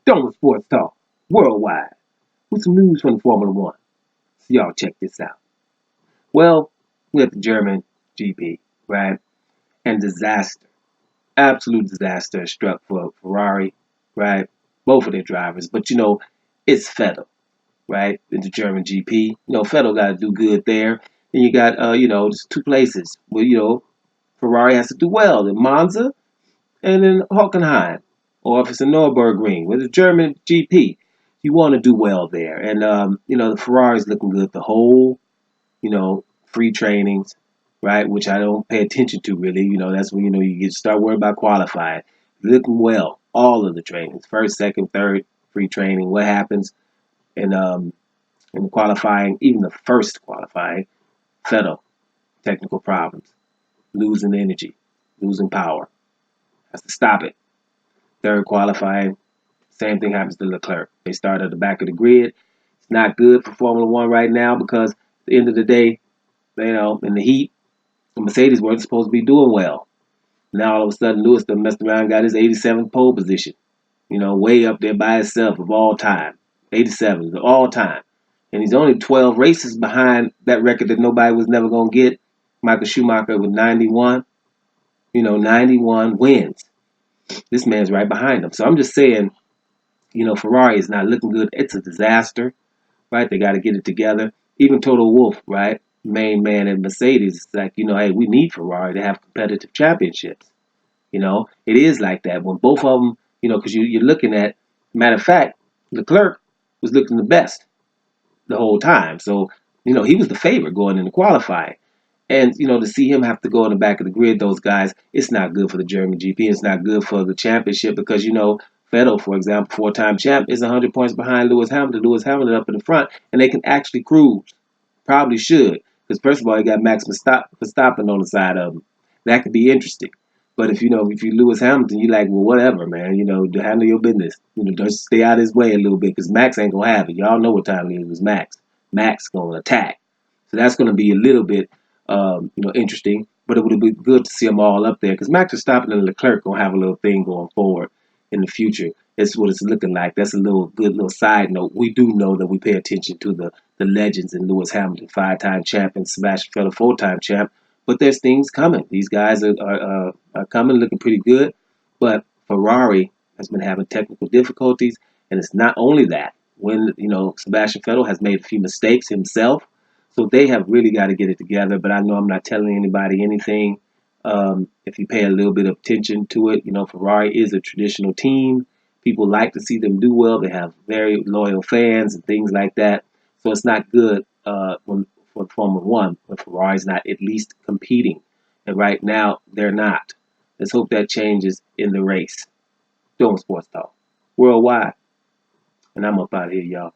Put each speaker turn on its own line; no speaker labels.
Stone Sports Talk worldwide with some news from Formula One. So y'all check this out. Well, we have the German GP, right? And disaster, absolute disaster struck for Ferrari, right? Both of their drivers, but it's Vettel, right? In the German GP, Vettel got to do good there. And you got, just two places where Ferrari has to do well in Monza and in Hockenheim, or if it's a Nürburgring with the German GP, you want to do well there. And the Ferrari's looking good the whole, free trainings, right? Which I don't pay attention to really. That's when you get start worrying about qualifying. Looking well, all of the trainings, first, second, third, free training. What happens in the qualifying, even the first qualifying, Vettel, technical problems, losing energy, losing power, has to stop it. Third qualifying, same thing happens to Leclerc. They start at the back of the grid. It's not good for Formula One right now because at the end of the day, in the heat, the Mercedes weren't supposed to be doing well. Now all of a sudden Lewis done messed around and got his 87th pole position. Way up there by himself of all time. 87 of all time. And he's only 12 races behind that record that nobody was never going to get. Michael Schumacher with 91. 91 wins. This man's right behind him. So I'm just saying, Ferrari is not looking good. It's a disaster, right? They got to get it together. Even Toto Wolff, right? Main man at Mercedes, it's like, hey, we need Ferrari to have competitive championships. It is like that. When both of them, because you're looking at, matter of fact, Leclerc was looking the best the whole time. So, he was the favorite going into qualifying. And, to see him have to go in the back of the grid, those guys, it's not good for the German GP. It's not good for the championship because, Vettel, for example, four-time champ, is 100 points behind Lewis Hamilton. Lewis Hamilton up in the front, and they can actually cruise. Probably should. Because, first of all, you got Max Verstappen on the side of him. That could be interesting. But if you Lewis Hamilton, you're like, well, whatever, man. Handle your business. Just stay out of his way a little bit because Max ain't going to have it. Y'all know what time it is with Max. Max going to attack. So that's going to be a little bit interesting. But it would be good to see them all up there because Max Verstappen and Leclerc going to have a little thing going forward in the future. That's what it's looking like. That's a good little side note. We do know that we pay attention to the legends in Lewis Hamilton, 5-time champ, and Sebastian Vettel, 4-time champ. But there's things coming. These guys are coming, looking pretty good. But Ferrari has been having technical difficulties, and it's not only that. When Sebastian Vettel has made a few mistakes himself, so they have really got to get it together. But I know I'm not telling anybody anything. If you pay a little bit of attention to it, Ferrari is a traditional team. People like to see them do well. They have very loyal fans and things like that. So it's not good for Formula One when Ferrari's not at least competing. And right now, they're not. Let's hope that changes in the race. Doing Sports Talk worldwide. And I'm up out of here, y'all.